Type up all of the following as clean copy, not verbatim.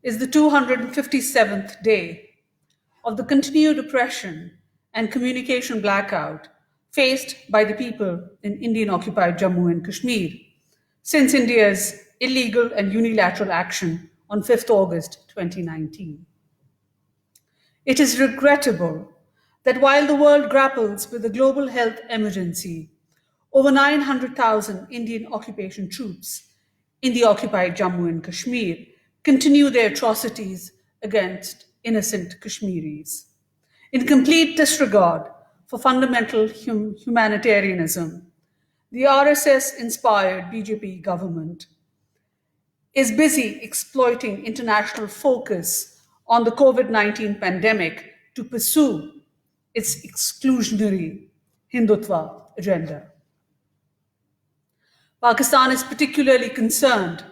is the 257th day of the continued oppression and communication blackout faced by the people in Indian-occupied Jammu and Kashmir since India's illegal and unilateral action on 5th August 2019. It is regrettable that while the world grapples with the global health emergency, over 900,000 Indian occupation troops in the occupied Jammu and Kashmir continue their atrocities against innocent Kashmiris. In complete disregard for fundamental humanitarianism, the RSS-inspired BJP government is busy exploiting international focus on the COVID-19 pandemic to pursue its exclusionary Hindutva agenda. Pakistan is particularly concerned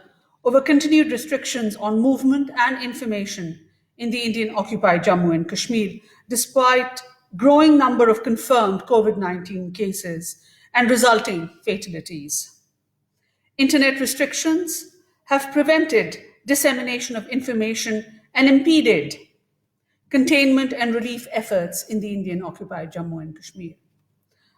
over continued restrictions on movement and information in the Indian-occupied Jammu and Kashmir, despite growing number of confirmed COVID-19 cases and resulting fatalities. Internet restrictions have prevented dissemination of information and impeded containment and relief efforts in the Indian-occupied Jammu and Kashmir.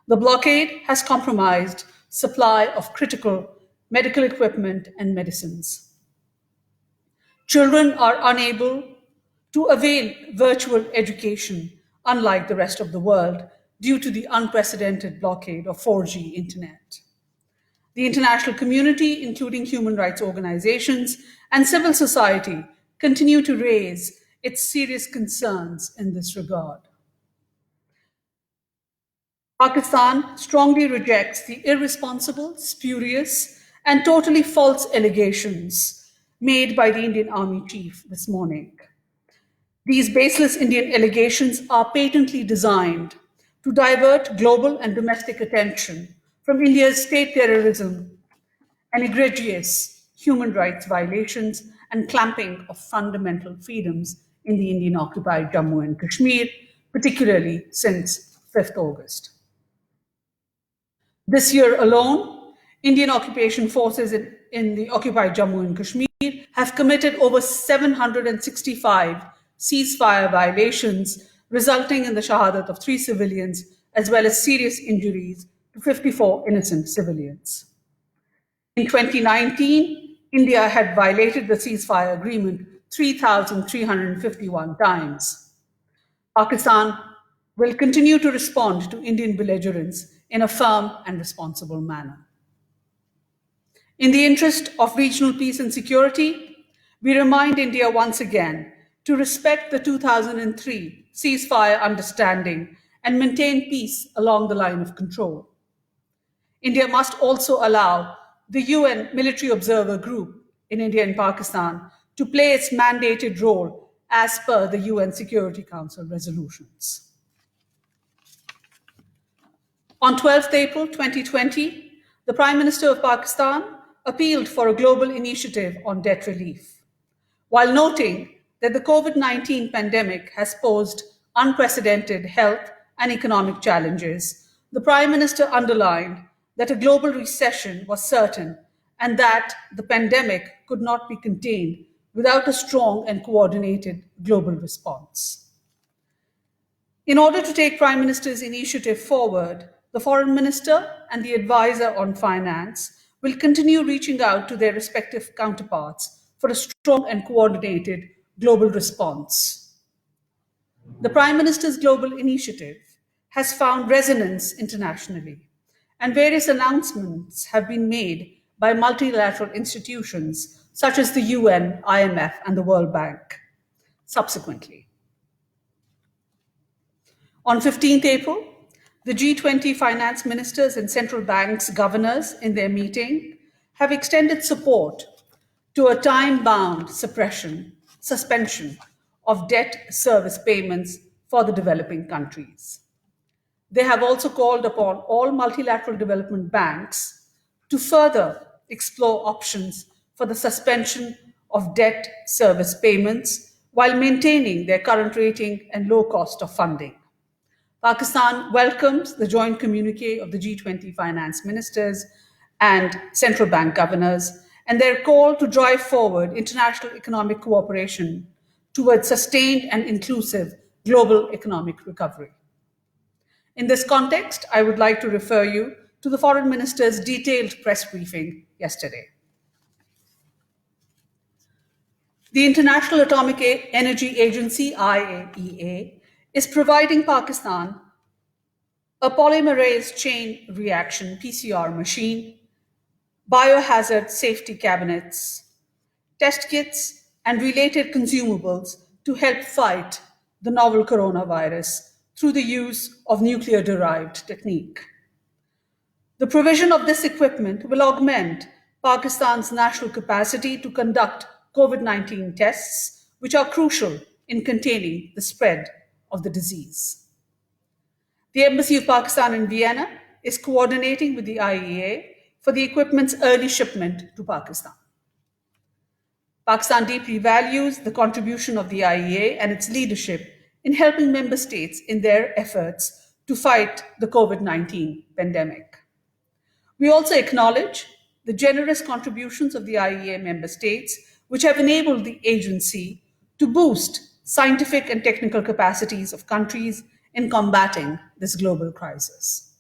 The blockade has compromised supply of critical medical equipment and medicines. Children are unable to avail virtual education, unlike the rest of the world, due to the unprecedented blockade of 4G internet. The international community, including human rights organizations and civil society, continue to raise its serious concerns in this regard. Pakistan strongly rejects the irresponsible, spurious, and totally false allegations made by the Indian Army Chief this morning. These baseless Indian allegations are patently designed to divert global and domestic attention from India's state terrorism and egregious human rights violations and clamping of fundamental freedoms in the Indian-occupied Jammu and Kashmir, particularly since 5th August. This year alone, Indian occupation forces in the occupied Jammu and Kashmir have committed over 765 ceasefire violations, resulting in the shahadat of 3 civilians, as well as serious injuries to 54 innocent civilians. In 2019, India had violated the ceasefire agreement 3,351 times. Pakistan will continue to respond to Indian belligerence in a firm and responsible manner. In the interest of regional peace and security, we remind India once again to respect the 2003 ceasefire understanding and maintain peace along the line of control. India must also allow the UN military observer group in India and Pakistan to play its mandated role as per the UN Security Council resolutions. On 12th April 2020, the Prime Minister of Pakistan appealed for a global initiative on debt relief, while noting that the COVID-19 pandemic has posed unprecedented health and economic challenges. The Prime Minister underlined that a global recession was certain and that the pandemic could not be contained without a strong and coordinated global response. In order to take Prime Minister's initiative forward, the Foreign Minister and the Advisor on Finance will continue reaching out to their respective counterparts for a strong and coordinated global response. The Prime Minister's global initiative has found resonance internationally, and various announcements have been made by multilateral institutions such as the UN, IMF, and the World Bank subsequently. On 15th April, the G20 finance ministers and central banks governors in their meeting have extended support to a time-bound suspension of debt service payments for the developing countries. They have also called upon all multilateral development banks to further explore options for the suspension of debt service payments while maintaining their current rating and low cost of funding. Pakistan welcomes the joint communique of the G20 finance ministers and central bank governors and their call to drive forward international economic cooperation towards sustained and inclusive global economic recovery. In this context, I would like to refer you to the Foreign Minister's detailed press briefing yesterday. The International Atomic Energy Agency, IAEA, is providing Pakistan a polymerase chain reaction (PCR) machine, biohazard safety cabinets, test kits, and related consumables to help fight the novel coronavirus through the use of nuclear-derived technique. The provision of this equipment will augment Pakistan's national capacity to conduct COVID-19 tests, which are crucial in containing the spread of the disease. The Embassy of Pakistan in Vienna is coordinating with the IAEA for the equipment's early shipment to Pakistan. Pakistan deeply values the contribution of the IAEA and its leadership in helping member states in their efforts to fight the COVID-19 pandemic. We also acknowledge the generous contributions of the IAEA member states, which have enabled the agency to boost scientific and technical capacities of countries in combating this global crisis.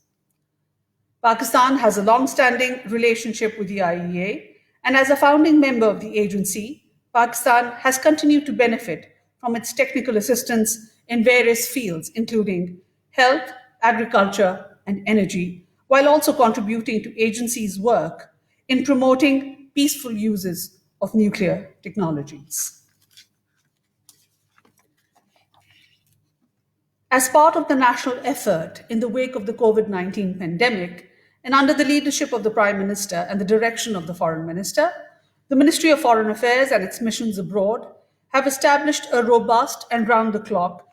Pakistan has a long-standing relationship with the IAEA, and as a founding member of the agency, Pakistan has continued to benefit from its technical assistance in various fields, including health, agriculture, and energy, while also contributing to agency's work in promoting peaceful uses of nuclear technologies. As part of the national effort in the wake of the COVID-19 pandemic, and under the leadership of the Prime Minister and the direction of the Foreign Minister, the Ministry of Foreign Affairs and its missions abroad have established a robust and round-the-clock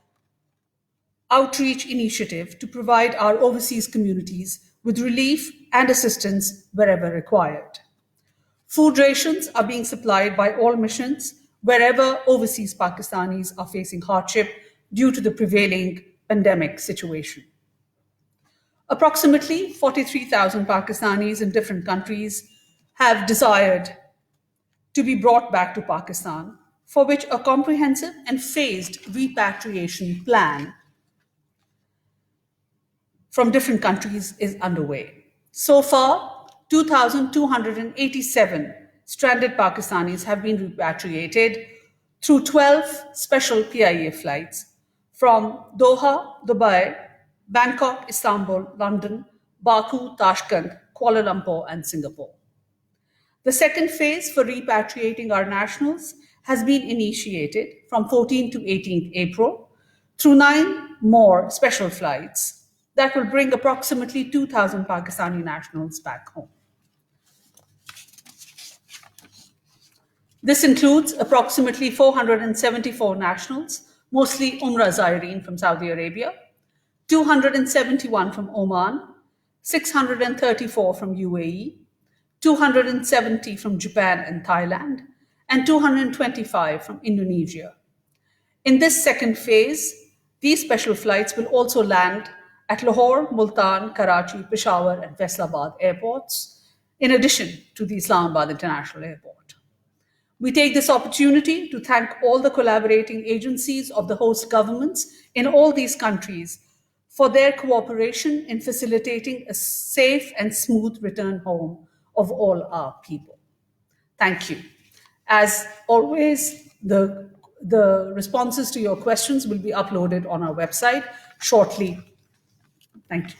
outreach initiative to provide our overseas communities with relief and assistance wherever required. Food rations are being supplied by all missions wherever overseas Pakistanis are facing hardship due to the prevailing pandemic situation. Approximately 43,000 Pakistanis in different countries have desired to be brought back to Pakistan, for which a comprehensive and phased repatriation plan from different countries is underway. So far, 2,287 stranded Pakistanis have been repatriated through 12 special PIA flights from Doha, Dubai, Bangkok, Istanbul, London, Baku, Tashkent, Kuala Lumpur, and Singapore. The second phase for repatriating our nationals has been initiated from 14 to 18 April through 9 more special flights that will bring approximately 2,000 Pakistani nationals back home. This includes approximately 474 nationals, mostly Umrah Zaireen from Saudi Arabia, 271 from Oman, 634 from UAE, 270 from Japan and Thailand, and 225 from Indonesia. In this second phase, these special flights will also land at Lahore, Multan, Karachi, Peshawar, and Faisalabad airports, in addition to the Islamabad International Airport. We take this opportunity to thank all the collaborating agencies of the host governments in all these countries for their cooperation in facilitating a safe and smooth return home of all our people. Thank you. As always, the responses to your questions will be uploaded on our website shortly. Thank you.